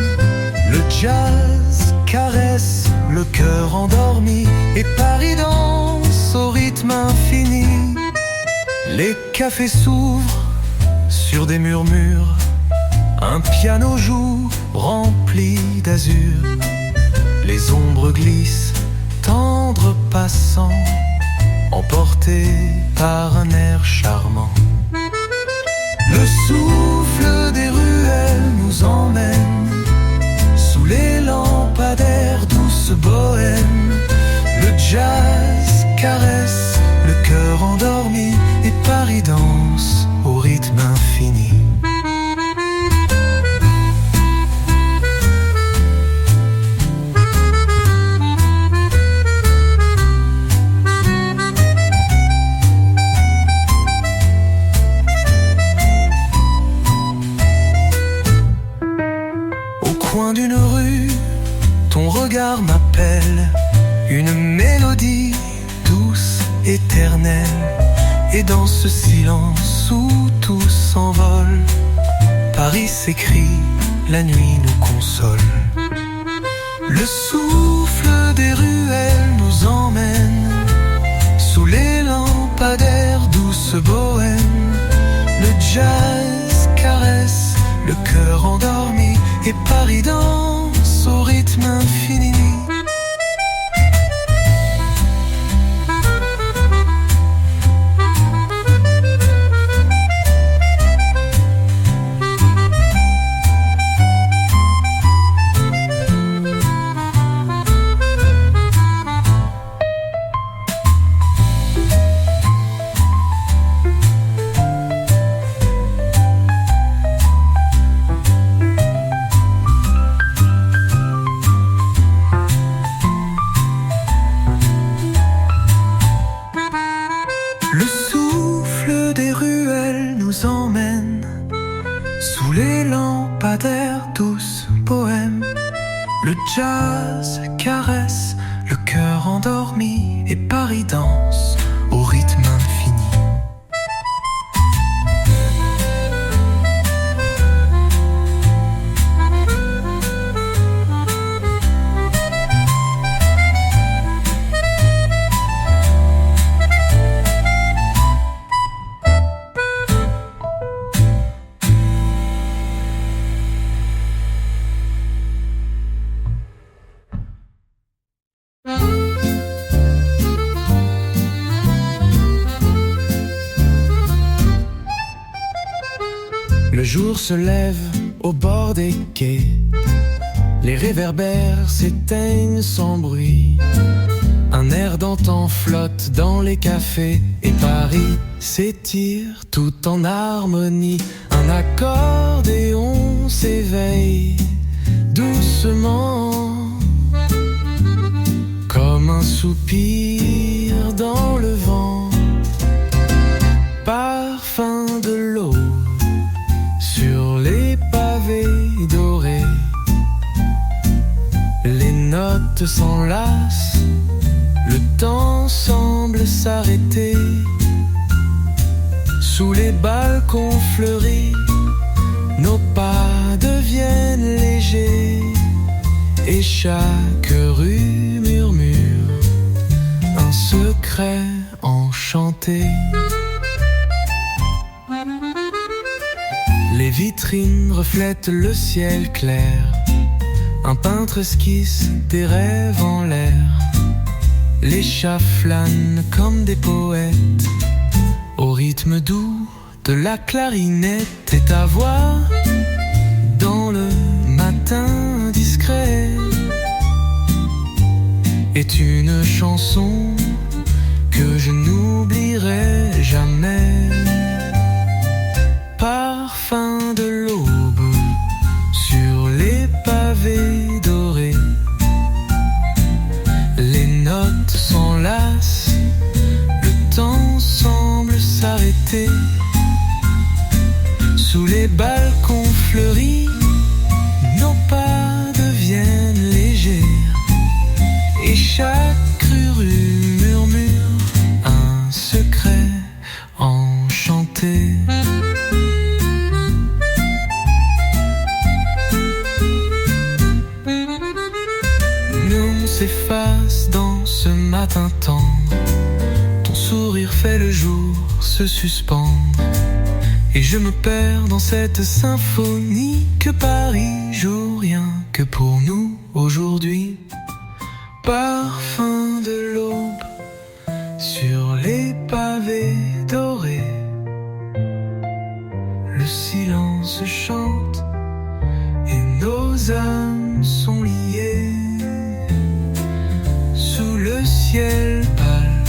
Le jazz caresse le cœur endormi et Paris danse au rythme infini. Les cafés s'ouvrent sur des murmures, un piano joue rempli d'azur. Les ombres glissent, tendres passants, emportés par un air charmant. Le souffle des ruelles nous emmène sous les lampadaires douce bohème. Le jazz caresse le cœur endormi et Paris danse au rythme infini. Au coin d'une rue, ton regard m'appelle, une mélodie douce, éternelle. Et dans ce silence où tout s'envole, Paris s'écrie, la nuit nous console. Le souffle des ruelles nous emmène sous les lampadaires douce bohème. Le jazz caresse le cœur endormi et Paris danse au rythme infini. Le souffle des ruelles nous emmène sous les lampadaires douce bohème. Le jazz caresse le cœur endormi et Paris danse au rythme infini. Le jour se lève au bord des quais. Les réverbères s'éteignent sans bruit. Un air d'antan flotte dans les cafés. Et Paris s'étire tout en harmonie. Un accordéon s'éveille doucement, comme un soupir dans le vent. Parfum de l'eau sur les pavés dorés. Les notes s'enlacent, le temps semble s'arrêter. Sous les balcons fleuris, nos pas deviennent légers. Et chaque rue murmure un secret enchanté. Les vitrines reflètent le ciel clair. Un peintre esquisse des rêves en l'air. Les chats flânent comme des poètes au rythme doux de la clarinette. Et ta voix dans le matin discret est une chanson que je n'oublierai jamais. Parfum de l'aube sur les pavés dorés. Les notes s'enlacent, le temps semble s'arrêter. Sous les balcons fleuris, nos pas deviennent légers. Et chaque rue murmure un secret enchanté. Nous s'efface dans ce matin tendre. Ton sourire fait le jour se suspendre. Et je me perds dans cette symphonie que Paris joue rien que pour nous aujourd'hui. Parfum de l'aube sur les pavés dorés. Le silence chante et nos âmes sont liées. Sous le ciel pâle,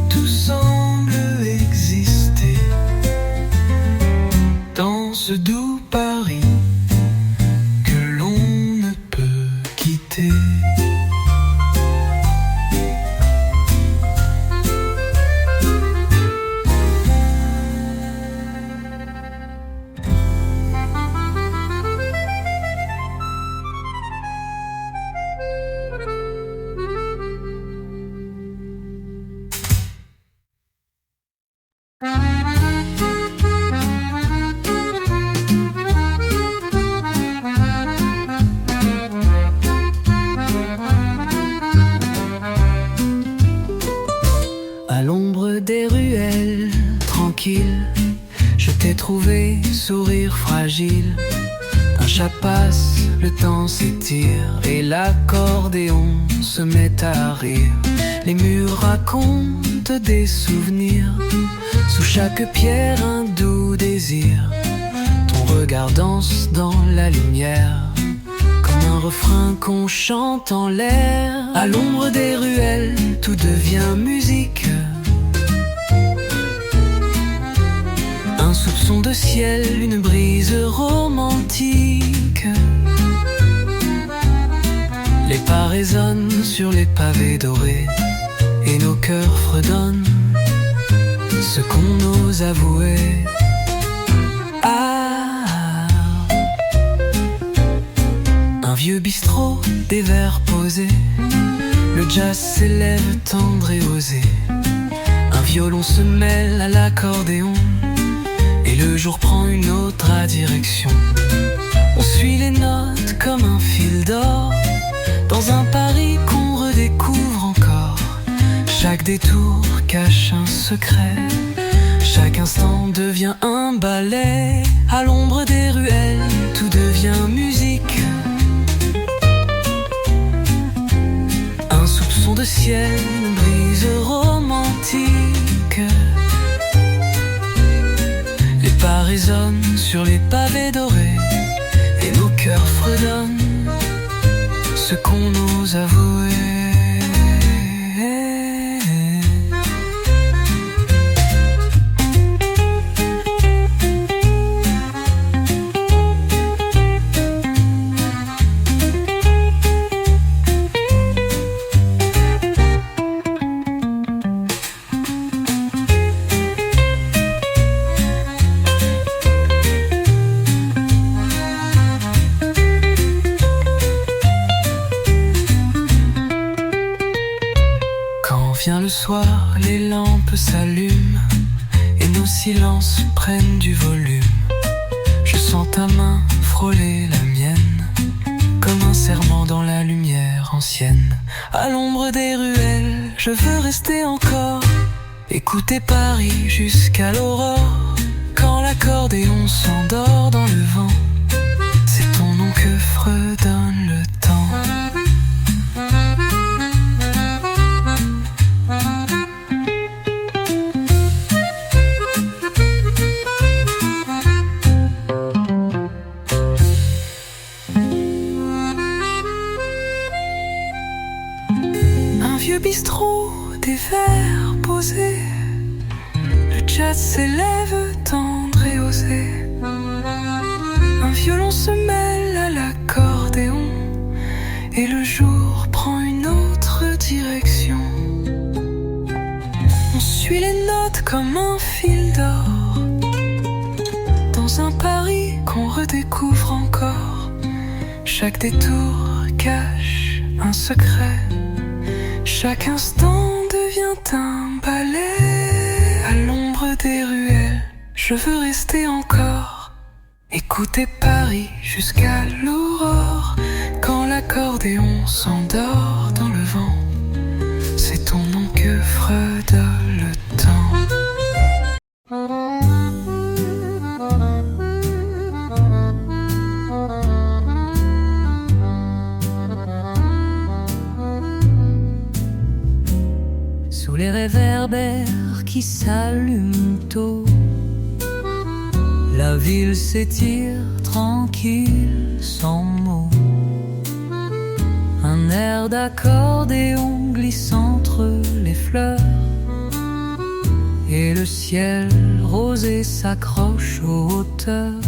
tout semble exister. Dans ce doux Paris que l'on ne peut quitter. À l'ombre des ruelles, tranquille, je t'ai trouvé, sourire fragile. Un chat passe, le temps s'étire et l'accordéon se met à rire. Les murs racontent des souvenirs, sous chaque pierre un doux désir. Ton regard danse dans la lumière, comme un refrain qu'on chante en l'air. À l'ombre des ruelles, tout devient musique. Un soupçon de ciel, une brise romantique. Les pas résonnent sur les pavés dorés et nos cœurs fredonnent ce qu'on ose avouer. Ah, un vieux bistrot, des verres posés. Le jazz s'élève tendre et osé. Un violon se mêle à l'accordéon et le jour prend une autre direction. On suit les notes comme un fil d'or dans un Paris qu'on redécouvre encore. Chaque détour cache un secret, chaque instant devient un ballet. À l'ombre des ruelles, tout devient musique. Un soupçon de ciel, une brise romantique. Les pas résonnent sur les pavés dorés, et nos cœurs fredonnent ce qu'on ose avouer. Vient le soir, les lampes s'allument et nos silences prennent du volume. Je sens ta main frôler la mienne, comme un serment dans la lumière ancienne. À l'ombre des ruelles, je veux rester encore, écouter Paris jusqu'à l'aurore. Quand l'accordéon s'endort dans le vent, c'est ton nom que fredonne le temps. Vieux bistrot, des verres posés, le jazz s'élève tendre et osé. Un violon se mêle à l'accordéon et le jour prend une autre direction. On suit les notes comme un fil d'or dans un Paris qu'on redécouvre encore. Chaque détour cache un secret, chaque instant devient un ballet. À l'ombre des ruelles, je veux rester encore, écouter Paris jusqu'à l'aurore. Quand l'accordéon s'endort dans le vent, c'est ton nom que fredonne le temps. Sous les réverbères qui s'allument tôt, la ville s'étire tranquille sans mots. Un air d'accordéon glisse entre les fleurs et le ciel rosé s'accroche aux hauteurs.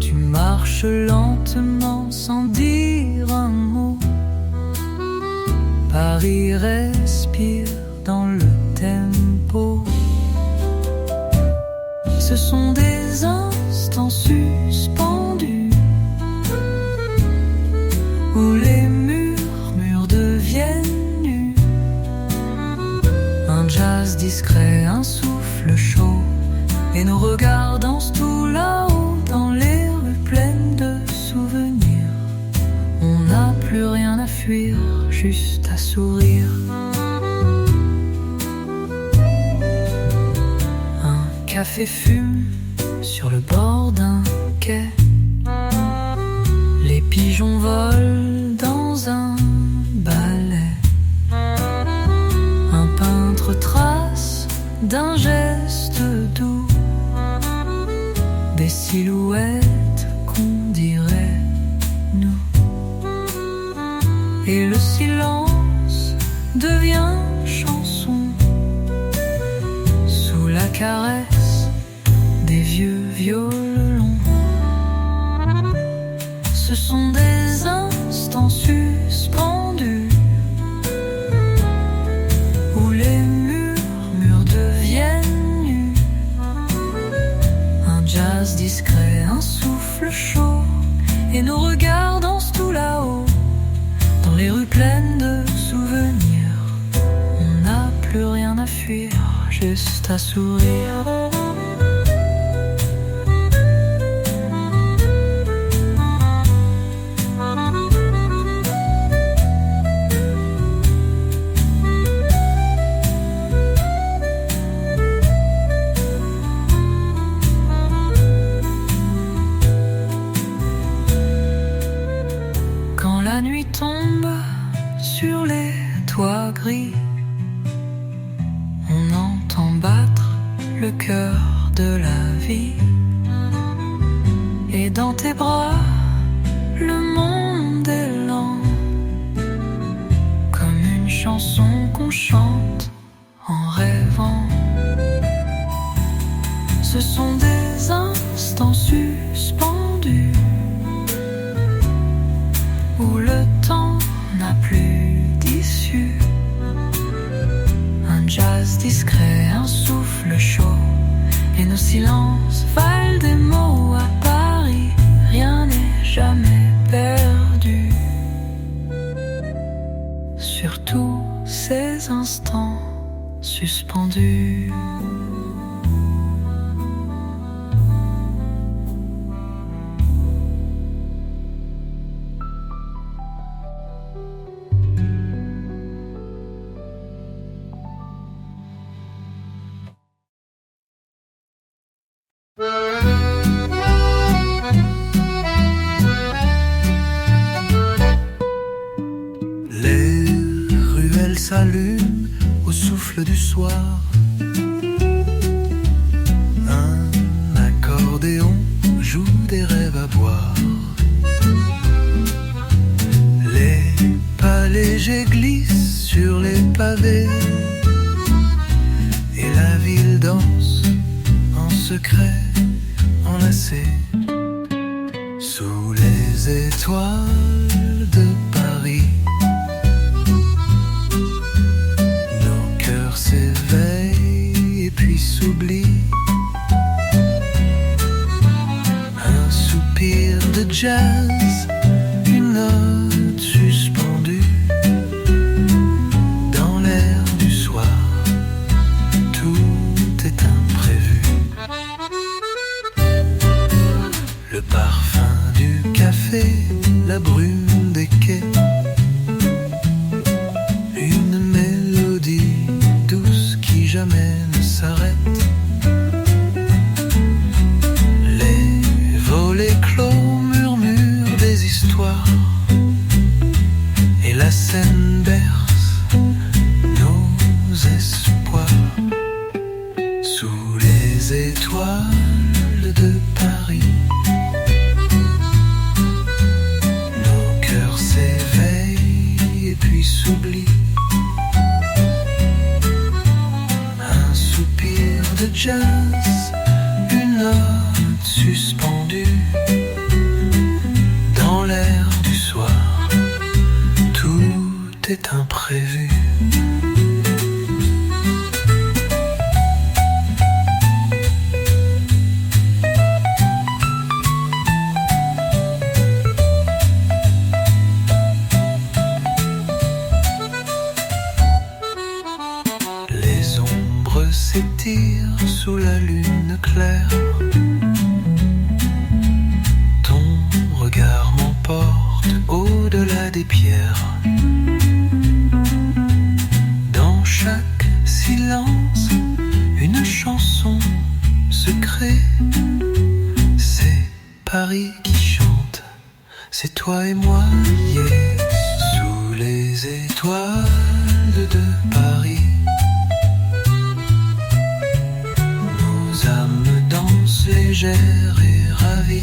Tu marches lentement sans dire un mot. Paris respire dans le tempo. Ce sont des instants suspendus où les murmures deviennent nus. Un jazz discret, un souffle chaud, et nos regards dansent tout là-haut dans les rues pleines de souvenirs. On n'a plus rien à fuir, juste à sourire. Un café fume sur le bord d'un quai. Les pigeons volent dans un ballet. Un peintre trace d'un geste doux des silhouettes qu'on dirait nous. Et le silence devient chanson sous la caresse des vieux violons. Ce sont des instants suspendus où les murmures deviennent nus. Un jazz discret, un souffle chaud, et nos regards dansent tout là-haut dans les rues pleines de souvenirs. On n'a plus rien à fuir, juste à sourire. Quand la nuit tombe sur les toits gris, on entend battre le cœur de la vie. dans tes bras, le monde est lent, comme une chanson qu'on chante en rêvant. Ce sont des instants suspendus où le temps n'a plus d'issue. Un jazz discret, un souffle chaud, et nos silences valent des mots. À Paris, rien n'est jamais perdu. Surtout ces instants suspendus. S'allume au souffle du soir. Un accordéon joue des rêves à boire. Les pas légers glissent sur les pavés et la ville danse en secret, enlacée sous les étoiles de Paris. S'éveille et puis s'oublie. Un soupir de jazz, une note suspendue dans l'air du soir. Tout est imprévu. Le parfum du café, la brume des quais, une mélodie douce qui jamais ne s'arrête. Les volets clos murmurent des histoires et la scène berce nos espoirs. Sous les étoiles de Paris, nos cœurs s'éveillent et puis s'oublient. De jazz, une note suspendue dans l'air du soir. Tout est imprévu. Les ombres s'étirent sous la lune claire. Ton regard m'emporte au-delà des pierres. Dans chaque silence, une chanson se crée. C'est Paris qui chante, c'est toi et moi, yeah. Sous les étoiles de Paris, nos âmes dansent légères et ravies.